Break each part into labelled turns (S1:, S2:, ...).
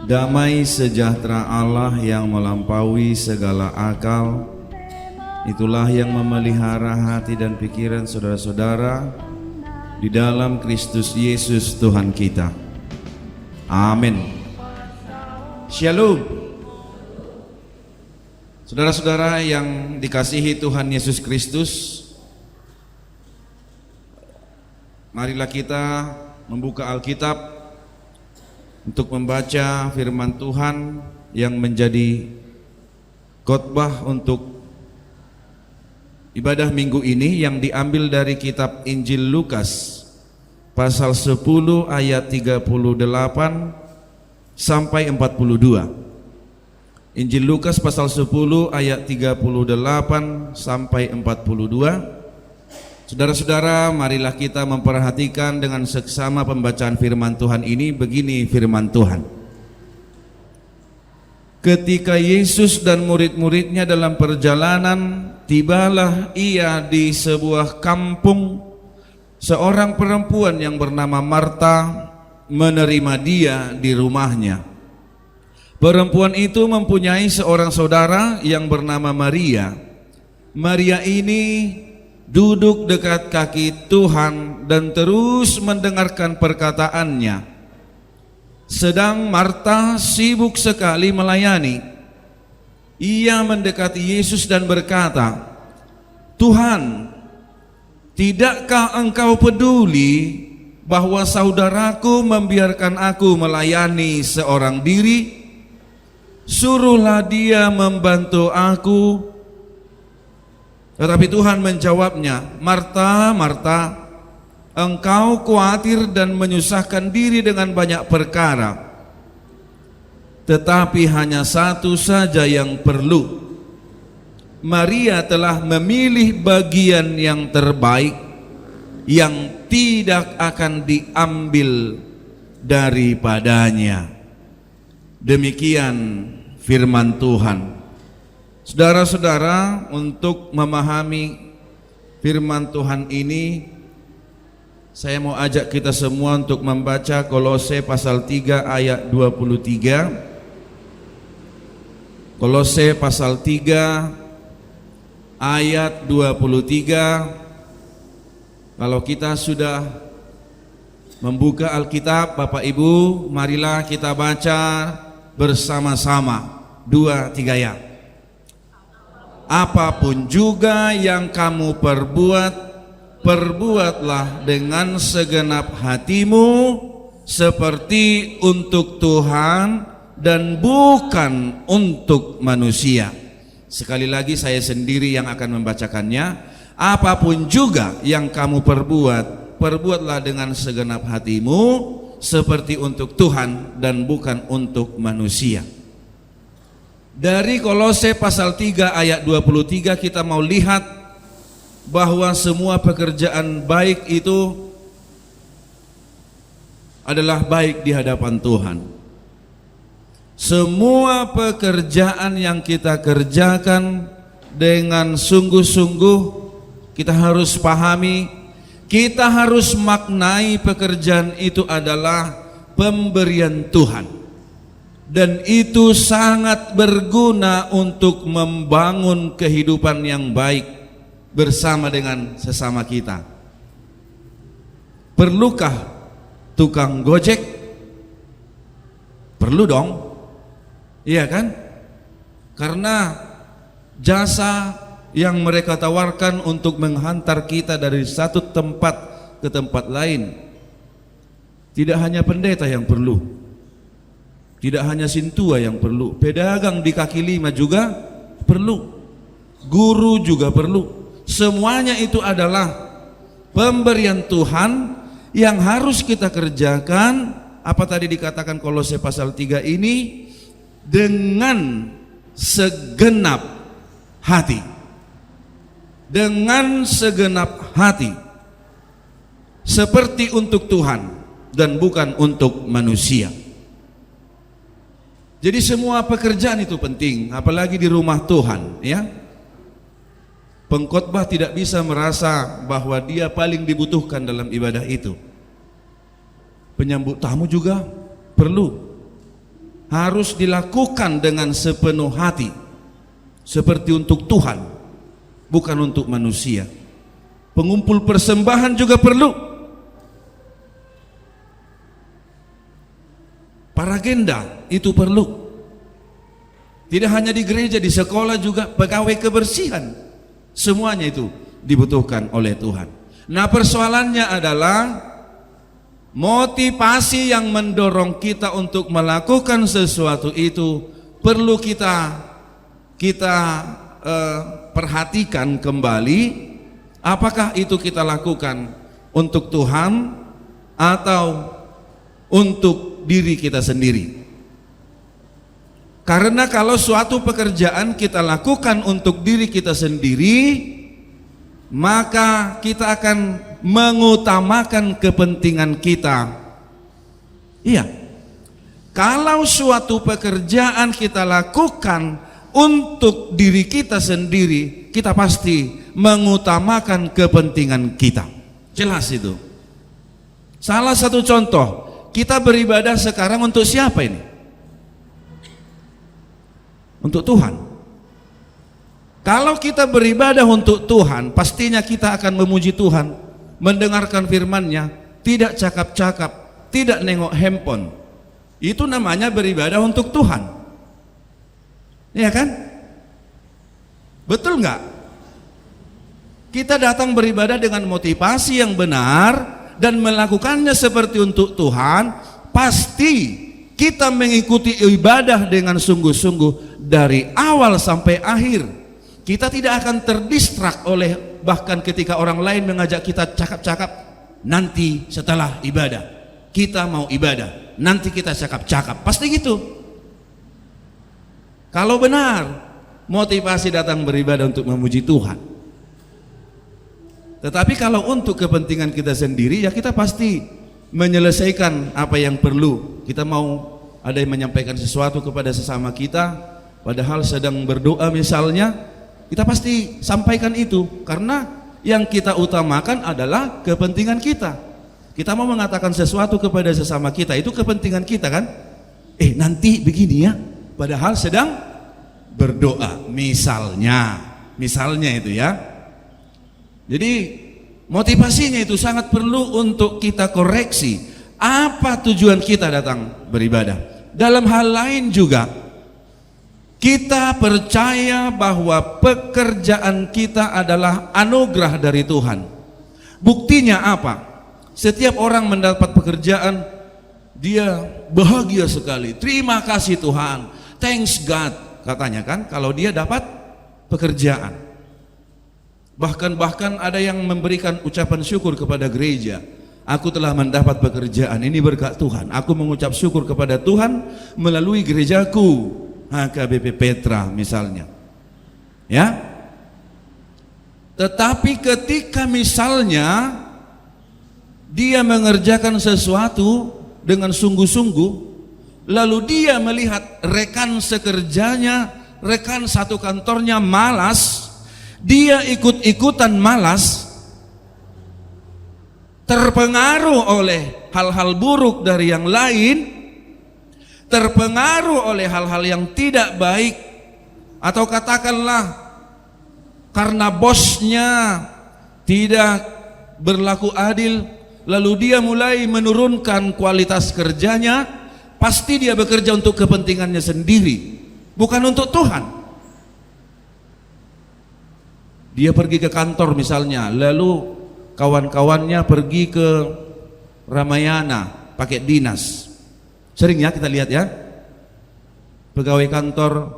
S1: Damai sejahtera Allah yang melampaui segala akal, itulah yang memelihara hati dan pikiran saudara-saudara di dalam Kristus Yesus Tuhan kita. Amin. Shalom. Saudara-saudara yang dikasihi Tuhan Yesus Kristus, marilah kita membuka Alkitab untuk membaca firman Tuhan yang menjadi khotbah untuk ibadah minggu ini, yang diambil dari kitab Injil Lukas pasal 10 ayat 38 sampai 42. Injil Lukas pasal 10 ayat 38 sampai 42. Saudara-saudara, marilah kita memperhatikan dengan seksama pembacaan firman Tuhan ini. Begini firman Tuhan: ketika Yesus dan murid-muridnya dalam perjalanan, tibalah ia di sebuah kampung. Seorang perempuan yang bernama Marta menerima dia di rumahnya. Perempuan itu mempunyai seorang saudara yang bernama Maria. Maria ini duduk dekat kaki Tuhan dan terus mendengarkan perkataannya. Sedang Marta sibuk sekali melayani. Ia mendekati Yesus dan berkata, "Tuhan, tidakkah engkau peduli bahwa saudaraku membiarkan aku melayani seorang diri? Suruhlah dia membantu aku." Tetapi Tuhan menjawabnya, "Marta, Marta, engkau khawatir dan menyusahkan diri dengan banyak perkara. Tetapi hanya satu saja yang perlu. Maria telah memilih bagian yang terbaik, yang tidak akan diambil daripadanya." Demikian firman Tuhan. Saudara-saudara, untuk memahami firman Tuhan ini, saya mau ajak kita semua untuk membaca Kolose pasal 3 ayat 23. Kolose pasal 3 ayat 23. Kalau kita sudah membuka Alkitab, Bapak Ibu, marilah kita baca bersama-sama. 2, 3 ya. Apapun juga yang kamu perbuat, perbuatlah dengan segenap hatimu seperti untuk Tuhan dan bukan untuk manusia. Sekali lagi saya sendiri yang akan membacakannya. Apapun juga yang kamu perbuat, perbuatlah dengan segenap hatimu seperti untuk Tuhan dan bukan untuk manusia. Dari Kolose pasal 3 ayat 23 kita mau lihat bahwa semua pekerjaan baik itu adalah baik di hadapan Tuhan. Semua pekerjaan yang kita kerjakan dengan sungguh-sungguh, kita harus pahami, kita harus maknai pekerjaan itu adalah pemberian Tuhan. Dan itu sangat berguna untuk membangun kehidupan yang baik bersama dengan sesama kita. Perlukah tukang gojek? Perlu dong, iya kan? Karena jasa yang mereka tawarkan untuk menghantar kita dari satu tempat ke tempat lain, tidak hanya pendeta yang perlu, tidak hanya sintua yang perlu, pedagang di kaki lima juga perlu, guru juga perlu. Semuanya itu adalah pemberian Tuhan yang harus kita kerjakan. Apa tadi dikatakan Kolose pasal 3 ini? Dengan segenap hati. Dengan segenap hati, seperti untuk Tuhan dan bukan untuk manusia. Jadi semua pekerjaan itu penting, apalagi di rumah Tuhan, ya. Pengkhotbah tidak bisa merasa bahwa dia paling dibutuhkan dalam ibadah itu. Penyambut tamu juga perlu. harus dilakukan dengan sepenuh hati, seperti untuk Tuhan, bukan untuk manusia. Pengumpul persembahan juga perlu. Paragenda itu perlu. Tidak hanya di gereja, di sekolah juga, pegawai kebersihan, semuanya itu dibutuhkan oleh Tuhan. Nah, persoalannya adalah motivasi yang mendorong kita untuk melakukan sesuatu itu perlu kita perhatikan kembali. Apakah itu kita lakukan untuk Tuhan atau untuk diri kita sendiri? Karena kalau suatu pekerjaan kita lakukan untuk diri kita sendiri, maka kita akan mengutamakan kepentingan kita. Iya. Kalau suatu pekerjaan kita lakukan untuk diri kita sendiri, kita pasti mengutamakan kepentingan kita. Jelas itu. Salah satu contoh, kita beribadah sekarang untuk siapa ini? Untuk Tuhan. Kalau kita beribadah untuk Tuhan, pastinya kita akan memuji Tuhan, mendengarkan firman-Nya, tidak cakap-cakap, tidak nengok handphone. Itu namanya beribadah untuk Tuhan. Iya kan? Betul nggak? Kita datang beribadah dengan motivasi yang benar dan melakukannya seperti untuk Tuhan, pasti kita mengikuti ibadah dengan sungguh-sungguh dari awal sampai akhir. Kita tidak akan terdistrak oleh, bahkan ketika orang lain mengajak kita cakap-cakap, nanti setelah ibadah kita mau ibadah, nanti kita cakap-cakap, pasti gitu. Kalau benar motivasi datang beribadah untuk memuji Tuhan. Tetapi kalau untuk kepentingan kita sendiri, ya kita pasti menyelesaikan apa yang perlu. Kita mau ada yang menyampaikan sesuatu kepada sesama kita, padahal sedang berdoa misalnya, kita pasti sampaikan itu, karena yang kita utamakan adalah kepentingan kita. Kita mau mengatakan sesuatu kepada sesama kita, itu kepentingan kita kan? Nanti begini ya, padahal sedang berdoa misalnya itu ya. Jadi motivasinya itu sangat perlu untuk kita koreksi. Apa tujuan kita datang beribadah? Dalam hal lain juga, kita percaya bahwa pekerjaan kita adalah anugerah dari Tuhan. Buktinya apa? Setiap orang mendapat pekerjaan, dia bahagia sekali. Terima kasih Tuhan, thanks God, katanya kan, kalau dia dapat pekerjaan. Bahkan ada yang memberikan ucapan syukur kepada gereja. Aku telah mendapat pekerjaan, ini berkat Tuhan. Aku mengucap syukur kepada Tuhan melalui gerejaku, HKBP Petra misalnya. Ya. Tetapi ketika misalnya dia mengerjakan sesuatu dengan sungguh-sungguh, lalu dia melihat rekan sekerjanya, rekan satu kantornya malas, dia ikut-ikutan malas, terpengaruh oleh hal-hal buruk dari yang lain, terpengaruh oleh hal-hal yang tidak baik, atau katakanlah karena bosnya tidak berlaku adil, lalu dia mulai menurunkan kualitas kerjanya, pasti dia bekerja untuk kepentingannya sendiri, bukan untuk Tuhan. Dia pergi ke kantor misalnya, lalu kawan-kawannya pergi ke Ramayana pakai dinas. Sering ya kita lihat ya, pegawai kantor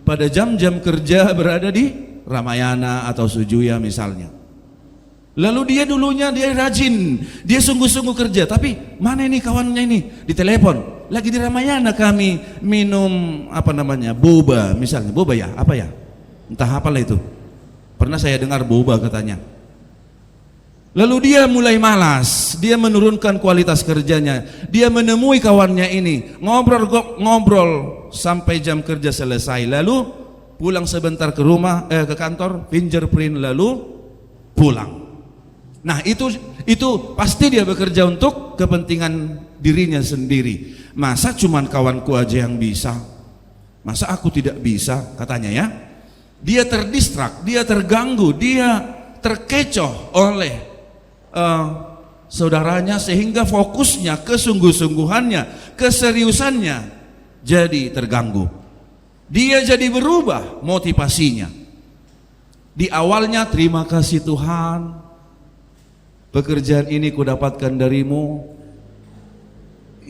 S1: pada jam-jam kerja berada di Ramayana atau Sujuya misalnya. Lalu dia rajin, dia sungguh-sungguh kerja, tapi mana ini kawannya ini? Ditelepon, lagi di Ramayana kami minum boba misalnya, boba ya, apa ya? Entah apalah itu. Pernah saya dengar boba katanya. Lalu dia mulai malas, dia menurunkan kualitas kerjanya, dia menemui kawannya ini, ngobrol sampai jam kerja selesai, lalu pulang sebentar ke rumah, ke kantor, fingerprint, lalu pulang. Nah, itu pasti dia bekerja untuk kepentingan dirinya sendiri. Masa cuman kawanku aja yang bisa? Masa aku tidak bisa, katanya ya. Dia terdistrak, dia terganggu, dia terkecoh oleh saudaranya, sehingga fokusnya, kesungguh-sungguhannya, keseriusannya jadi terganggu. Dia jadi berubah motivasinya. Di awalnya, terima kasih Tuhan, pekerjaan ini kudapatkan darimu,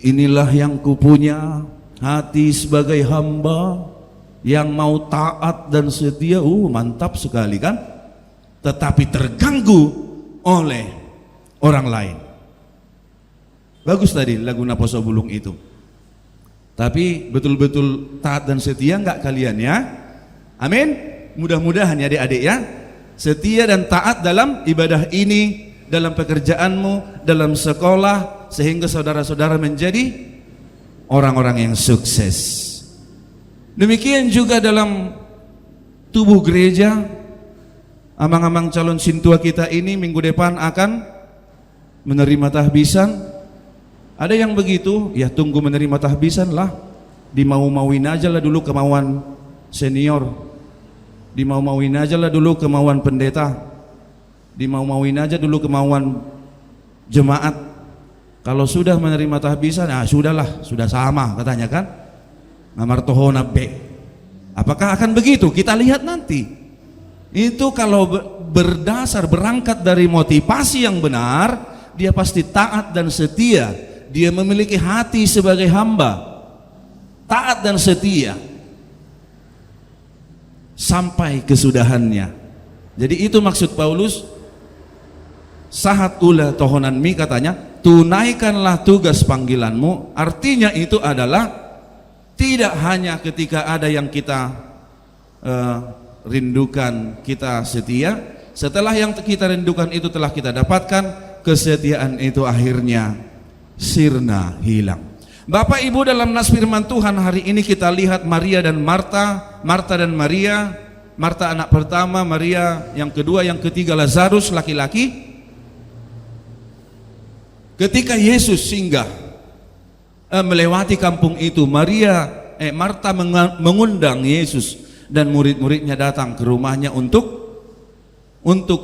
S1: inilah yang kupunya, hati sebagai hamba yang mau taat dan setia. Mantap sekali kan? Tetapi terganggu oleh orang lain. Bagus tadi lagu Naposo Bulung itu. Tapi betul-betul taat dan setia enggak kalian ya? Amin. Mudah-mudahan ya adik-adik ya, setia dan taat dalam ibadah ini, dalam pekerjaanmu, dalam sekolah, sehingga saudara-saudara menjadi orang-orang yang sukses. Demikian juga dalam tubuh gereja. Amang-amang calon sintua kita ini minggu depan akan menerima tahbisan. Ada yang begitu, ya tunggu menerima tahbisan lah. Dimau-mauin aja lah dulu kemauan senior, dimau-mauin aja lah dulu kemauan pendeta, dimau-mauin aja dulu kemauan jemaat. Kalau sudah menerima tahbisan, sudahlah, sudah sama katanya kan. Ngamar tohona B. Apakah akan begitu? Kita lihat nanti. Itu kalau berdasar, berangkat dari motivasi yang benar, dia pasti taat dan setia. Dia memiliki hati sebagai hamba, taat dan setia sampai kesudahannya. Jadi itu maksud Paulus, sahat ula tohonan mi, katanya, tunaikanlah tugas panggilanmu. Artinya itu adalah tidak hanya ketika ada yang kita rindukan, kita setia. Setelah yang kita rindukan itu telah kita dapatkan, kesetiaan itu akhirnya sirna, hilang. Bapak Ibu, dalam nas firman Tuhan hari ini kita lihat Maria dan Marta, Marta dan Maria. Marta anak pertama, Maria yang kedua, yang ketiga Lazarus laki-laki. Ketika Yesus singgah melewati kampung itu, Marta mengundang Yesus dan murid-muridnya datang ke rumahnya untuk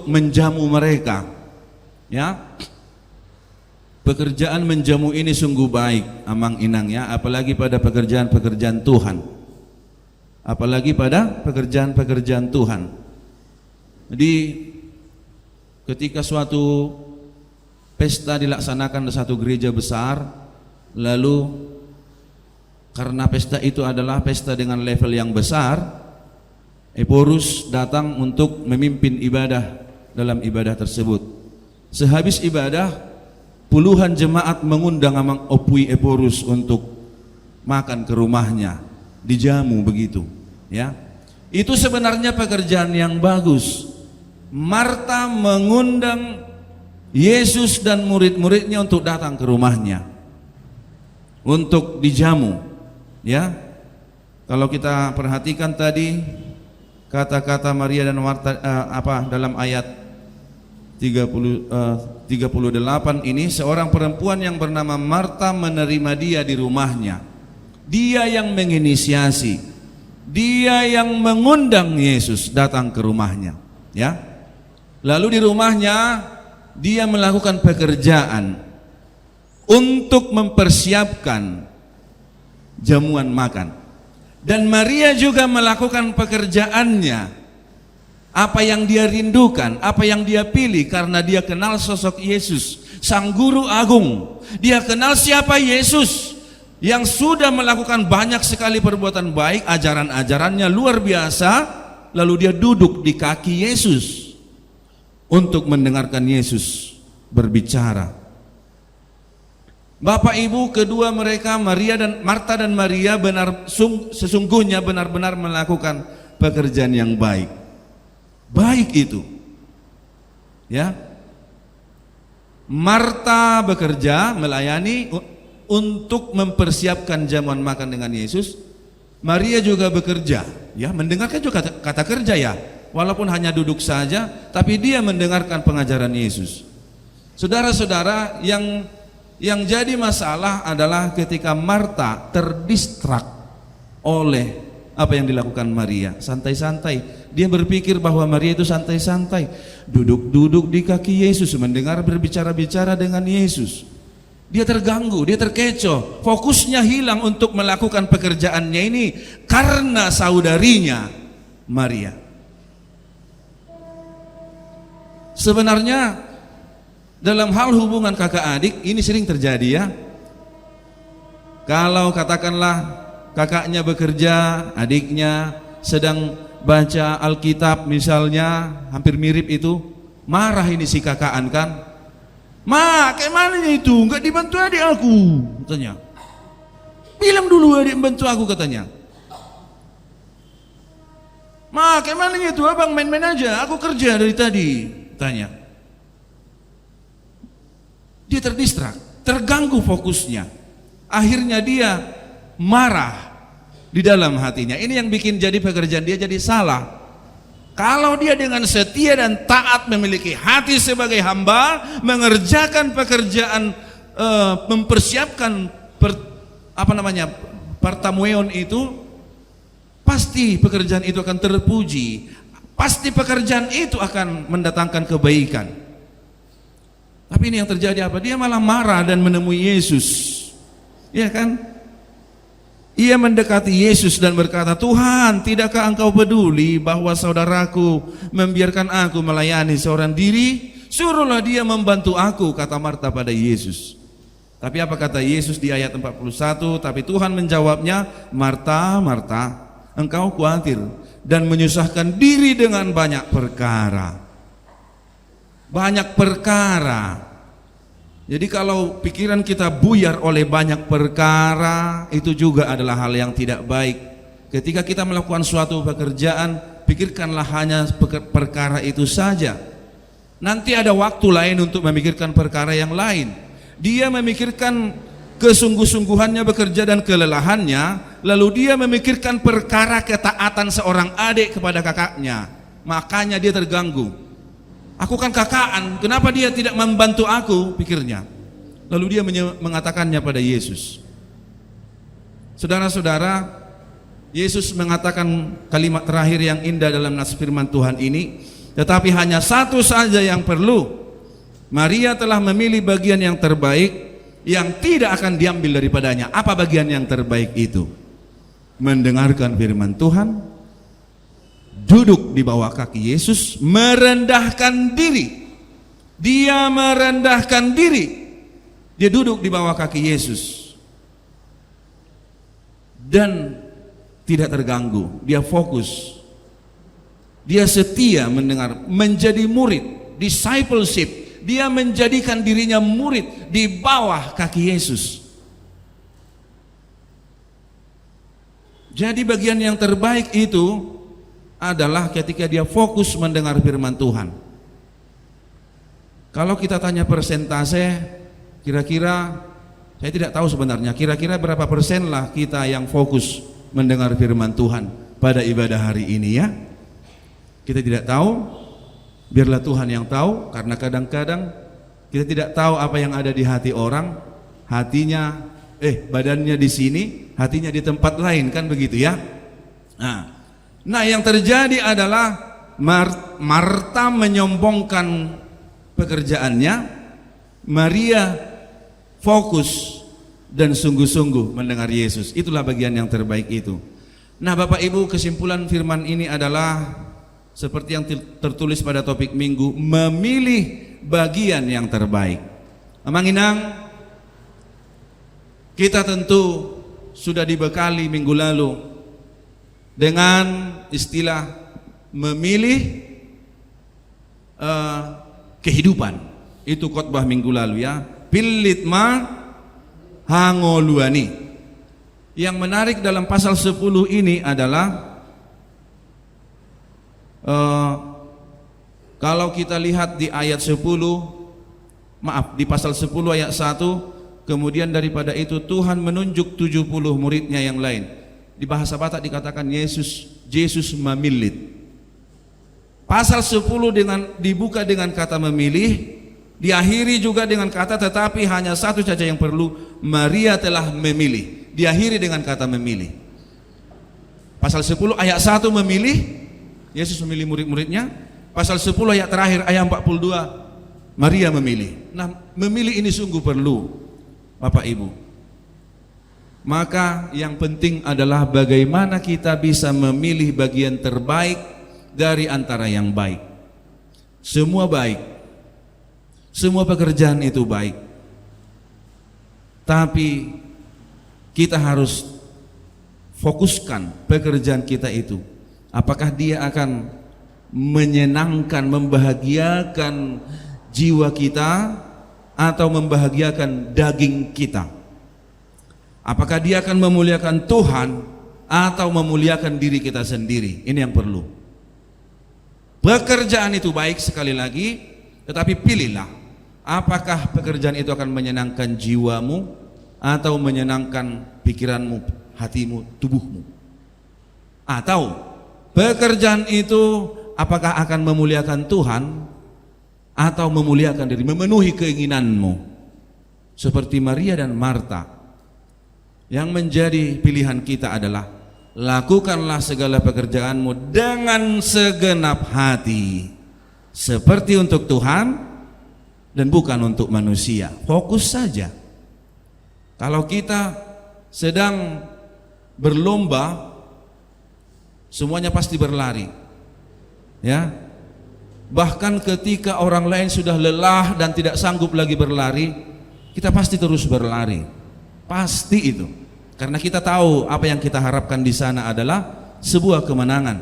S1: menjamu mereka. Ya, pekerjaan menjamu ini sungguh baik, amang inang ya, apalagi pada pekerjaan-pekerjaan Tuhan. Apalagi pada pekerjaan-pekerjaan Tuhan. Jadi ketika suatu pesta dilaksanakan di satu gereja besar, lalu karena pesta itu adalah pesta dengan level yang besar, Eporus datang untuk memimpin ibadah dalam ibadah tersebut. Sehabis ibadah, puluhan jemaat mengundang amang Opui Eporus untuk makan ke rumahnya, dijamu begitu ya. Itu sebenarnya pekerjaan yang bagus. Marta mengundang Yesus dan murid-muridnya untuk datang ke rumahnya untuk dijamu ya. Kalau kita perhatikan tadi kata-kata Maria dan Marta dalam ayat 38 ini, seorang perempuan yang bernama Marta menerima dia di rumahnya. Dia yang menginisiasi, dia yang mengundang Yesus datang ke rumahnya ya. Lalu di rumahnya dia melakukan pekerjaan untuk mempersiapkan jamuan makan. Dan Maria juga melakukan pekerjaannya, apa yang dia rindukan, apa yang dia pilih, karena dia kenal sosok Yesus, Sang Guru Agung. Dia kenal siapa Yesus yang sudah melakukan banyak sekali perbuatan baik, ajaran-ajarannya luar biasa. Lalu dia duduk di kaki Yesus untuk mendengarkan Yesus berbicara. Bapak Ibu, kedua mereka, Marta dan Maria, sesungguhnya benar-benar melakukan pekerjaan yang baik. Baik itu ya. Marta bekerja melayani untuk mempersiapkan jamuan makan dengan Yesus. Maria juga bekerja ya, mendengarkan juga kata kerja ya. Walaupun hanya duduk saja, tapi dia mendengarkan pengajaran Yesus. Saudara-saudara, yang jadi masalah adalah ketika Marta terdistrak oleh apa yang dilakukan Maria. Santai-santai, dia berpikir bahwa Maria itu santai-santai, duduk-duduk di kaki Yesus, mendengar berbicara-bicara dengan Yesus. Dia terganggu, dia terkecoh, fokusnya hilang untuk melakukan pekerjaannya ini karena saudarinya Maria. Sebenarnya dalam hal hubungan kakak adik ini sering terjadi ya. Kalau katakanlah kakaknya bekerja, adiknya sedang baca Alkitab misalnya, hampir mirip itu, marah ini si kakaan kan. Ma, kayak mana itu? Enggak dibantu adik aku, katanya. Bilang dulu adik bantu aku, katanya. Ma, kayak mana itu? Abang main-main aja, aku kerja dari tadi, tanya. Dia terdistrak, terganggu fokusnya. Akhirnya dia marah di dalam hatinya. Ini yang bikin jadi pekerjaan dia jadi salah. Kalau dia dengan setia dan taat memiliki hati sebagai hamba, mengerjakan pekerjaan, mempersiapkan pertamuan itu, pasti pekerjaan itu akan terpuji, pasti pekerjaan itu akan mendatangkan kebaikan. Tapi ini yang terjadi apa? Dia malah marah dan menemui Yesus, ya kan? Ia mendekati Yesus dan berkata, Tuhan, tidakkah engkau peduli bahwa saudaraku membiarkan aku melayani seorang diri? Suruhlah dia membantu aku, kata Marta pada Yesus. Tapi apa kata Yesus di ayat 41? Tapi Tuhan menjawabnya, Marta, Marta, engkau khawatir dan menyusahkan diri dengan banyak perkara. Banyak perkara. Jadi kalau pikiran kita buyar oleh banyak perkara, itu juga adalah hal yang tidak baik. Ketika kita melakukan suatu pekerjaan, pikirkanlah hanya perkara itu saja. Nanti ada waktu lain untuk memikirkan perkara yang lain. Dia memikirkan kesungguh-sungguhannya bekerja dan kelelahannya, lalu dia memikirkan perkara ketaatan seorang adik kepada kakaknya. Makanya dia terganggu. Aku kan kakaan, kenapa dia tidak membantu aku, pikirnya. Lalu dia mengatakannya pada Yesus. Saudara-saudara, Yesus mengatakan kalimat terakhir yang indah dalam nas firman Tuhan ini, tetapi hanya satu saja yang perlu. Maria telah memilih bagian yang terbaik, yang tidak akan diambil daripadanya. Apa bagian yang terbaik itu? Mendengarkan firman Tuhan, duduk di bawah kaki Yesus, merendahkan diri. Dia merendahkan diri. Dia duduk di bawah kaki Yesus dan tidak terganggu. Dia fokus. Dia setia mendengar, menjadi murid, discipleship. Dia menjadikan dirinya murid di bawah kaki Yesus. Jadi bagian yang terbaik itu adalah ketika dia fokus mendengar firman Tuhan. Kalau kita tanya persentase, kira-kira saya tidak tahu sebenarnya, kira-kira berapa persen lah kita yang fokus mendengar firman Tuhan pada ibadah hari ini ya. Kita tidak tahu, biarlah Tuhan yang tahu, karena kadang-kadang kita tidak tahu apa yang ada di hati orang. Hatinya, badannya di sini, hatinya di tempat lain, kan begitu ya. Nah, yang terjadi adalah Marta menyombongkan pekerjaannya, Maria fokus dan sungguh-sungguh mendengar Yesus. Itulah bagian yang terbaik itu. Nah, Bapak Ibu, kesimpulan firman ini adalah seperti yang tertulis pada topik minggu, memilih bagian yang terbaik. Amanginang, kita tentu sudah dibekali minggu lalu dengan istilah memilih kehidupan. Itu khotbah minggu lalu ya. Pilitma hangoluani. Yang menarik dalam pasal 10 ini adalah kalau kita lihat di ayat 10, di pasal 10 ayat 1, kemudian daripada itu Tuhan menunjuk 70 muridnya yang lain. Di bahasa Batak dikatakan Yesus memilit. Pasal 10 dibuka dengan kata memilih, Diakhiri juga dengan kata tetapi hanya satu saja yang perlu, Maria telah memilih. Diakhiri dengan kata memilih. Pasal 10 ayat 1 memilih, Yesus memilih murid-muridnya. Pasal 10 ayat terakhir ayat 42, Maria memilih. Nah, memilih ini sungguh perlu, Bapak Ibu. Maka yang penting adalah bagaimana kita bisa memilih bagian terbaik dari antara yang baik. Semua baik, semua pekerjaan itu baik, tapi kita harus fokuskan pekerjaan kita itu. Apakah dia akan menyenangkan, membahagiakan jiwa kita atau membahagiakan daging kita? Apakah dia akan memuliakan Tuhan atau memuliakan diri kita sendiri? Ini yang perlu. Pekerjaan itu baik sekali lagi, tetapi pilihlah apakah pekerjaan itu akan menyenangkan jiwamu atau menyenangkan pikiranmu, hatimu, tubuhmu. Atau pekerjaan itu apakah akan memuliakan Tuhan atau memuliakan diri, memenuhi keinginanmu. Seperti Maria dan Marta. Yang menjadi pilihan kita adalah lakukanlah segala pekerjaanmu dengan segenap hati, seperti untuk Tuhan dan bukan untuk manusia. Fokus saja. Kalau kita sedang berlomba, semuanya pasti berlari, ya. Bahkan ketika orang lain sudah lelah dan tidak sanggup lagi berlari, kita pasti terus berlari, pasti itu. Karena kita tahu apa yang kita harapkan di sana adalah sebuah kemenangan.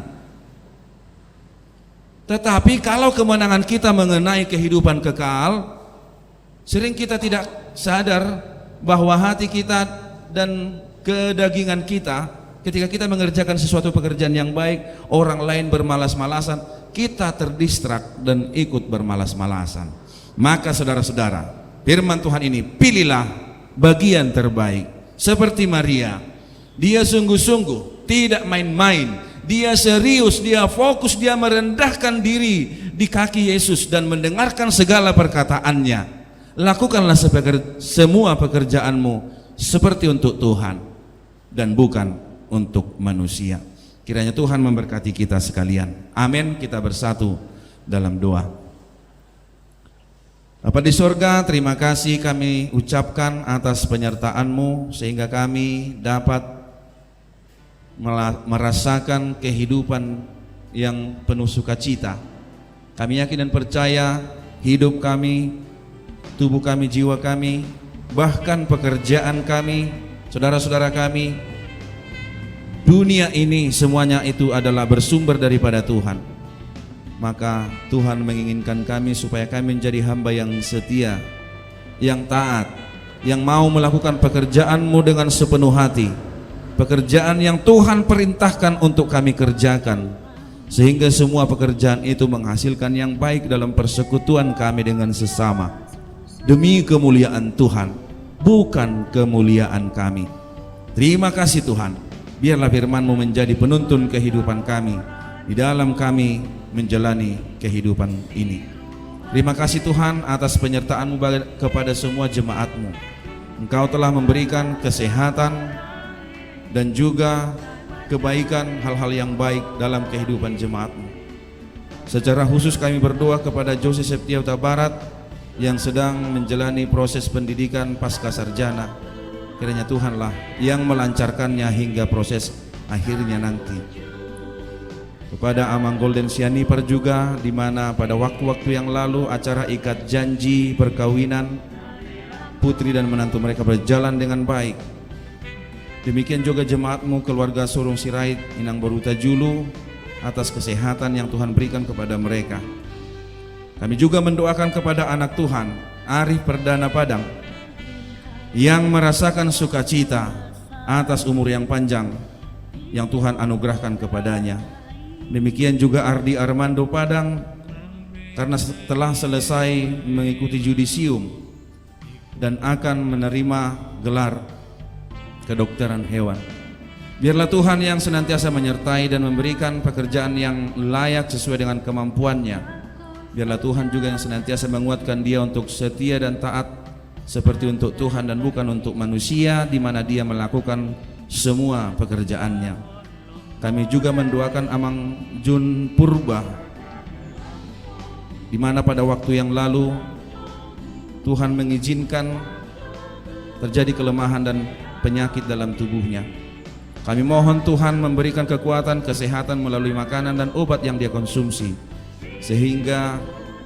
S1: Tetapi kalau kemenangan kita mengenai kehidupan kekal, sering kita tidak sadar bahwa hati kita dan kedagingan kita, ketika kita mengerjakan sesuatu pekerjaan yang baik, orang lain bermalas-malasan, kita terdistrak dan ikut bermalas-malasan. Maka saudara-saudara, firman Tuhan ini, pilihlah bagian terbaik. Seperti Maria, dia sungguh-sungguh, tidak main-main, dia serius, dia fokus, dia merendahkan diri di kaki Yesus dan mendengarkan segala perkataannya. Lakukanlah semua pekerjaanmu seperti untuk Tuhan dan bukan untuk manusia. Kiranya Tuhan memberkati kita sekalian. Amin. Kita bersatu dalam doa. Bapa di sorga, terima kasih kami ucapkan atas penyertaan-Mu sehingga kami dapat merasakan kehidupan yang penuh sukacita. Kami yakin dan percaya hidup kami, tubuh kami, jiwa kami, bahkan pekerjaan kami, saudara-saudara kami, dunia ini semuanya itu adalah bersumber daripada Tuhan. Maka Tuhan menginginkan kami supaya kami menjadi hamba yang setia, yang taat, yang mau melakukan pekerjaan-Mu dengan sepenuh hati, pekerjaan yang Tuhan perintahkan untuk kami kerjakan, sehingga semua pekerjaan itu menghasilkan yang baik dalam persekutuan kami dengan sesama, demi kemuliaan Tuhan, bukan kemuliaan kami. Terima kasih Tuhan, biarlah firman-Mu menjadi penuntun kehidupan kami, di dalam kami menjalani kehidupan ini. Terima kasih Tuhan atas penyertaan-Mu kepada semua jemaat-Mu. Engkau telah memberikan kesehatan dan juga kebaikan, hal-hal yang baik dalam kehidupan jemaat-Mu. Secara khusus kami berdoa kepada Jose Septia Huta Barat yang sedang menjalani proses pendidikan pasca sarjana. Kiranya Tuhanlah yang melancarkannya hingga proses akhirnya nanti. Kepada Amang Golden Sianipar juga, di mana pada waktu-waktu yang lalu acara ikat janji perkawinan putri dan menantu mereka berjalan dengan baik. Demikian juga jemaat-Mu keluarga Sorong Sirait, Inang Boruta Julu, atas kesehatan yang Tuhan berikan kepada mereka. Kami juga mendoakan kepada anak Tuhan Arif Perdana Padang yang merasakan sukacita atas umur yang panjang yang Tuhan anugerahkan kepadanya. Demikian juga Ardi Armando Padang, karena telah selesai mengikuti judisium dan akan menerima gelar kedokteran hewan. Biarlah Tuhan yang senantiasa menyertai dan memberikan pekerjaan yang layak sesuai dengan kemampuannya. Biarlah Tuhan juga yang senantiasa menguatkan dia untuk setia dan taat seperti untuk Tuhan dan bukan untuk manusia, di mana dia melakukan semua pekerjaannya. Kami juga mendoakan Amang Jun Purba, di mana pada waktu yang lalu Tuhan mengizinkan terjadi kelemahan dan penyakit dalam tubuhnya. Kami mohon Tuhan memberikan kekuatan, kesehatan melalui makanan dan obat yang dia konsumsi, sehingga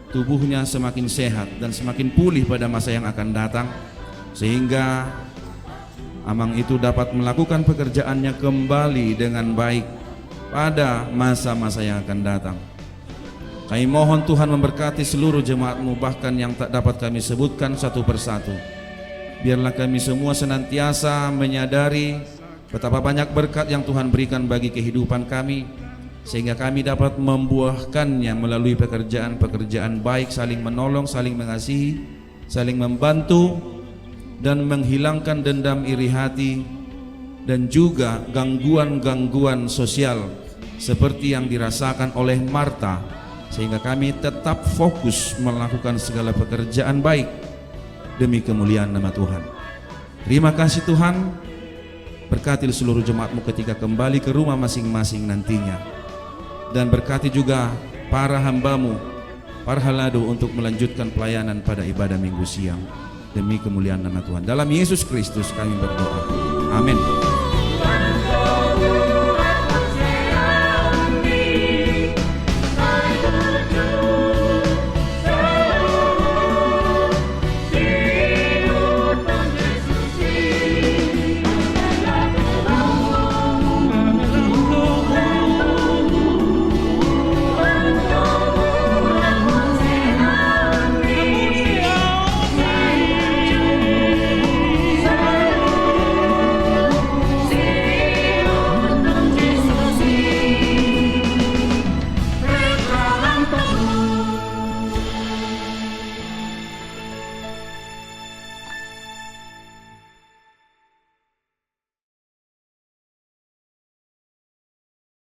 S1: tubuhnya semakin sehat dan semakin pulih pada masa yang akan datang, sehingga Amang itu dapat melakukan pekerjaannya kembali dengan baik pada masa-masa yang akan datang. Kami mohon Tuhan memberkati seluruh jemaat-Mu, bahkan yang tak dapat kami sebutkan satu persatu. Biarlah kami semua senantiasa menyadari betapa banyak berkat yang Tuhan berikan bagi kehidupan kami, sehingga kami dapat membuahkannya melalui pekerjaan-pekerjaan baik, saling menolong, saling mengasihi, saling membantu, dan menghilangkan dendam iri hati dan juga gangguan-gangguan sosial seperti yang dirasakan oleh Marta, sehingga kami tetap fokus melakukan segala pekerjaan baik demi kemuliaan nama Tuhan. Terima kasih Tuhan, berkati seluruh jemaat-Mu ketika kembali ke rumah masing-masing nantinya, dan berkati juga para hamba-Mu, para halado, untuk melanjutkan pelayanan pada ibadah minggu siang demi kemuliaan nama Tuhan. Dalam Yesus Kristus kami berdoa, amin.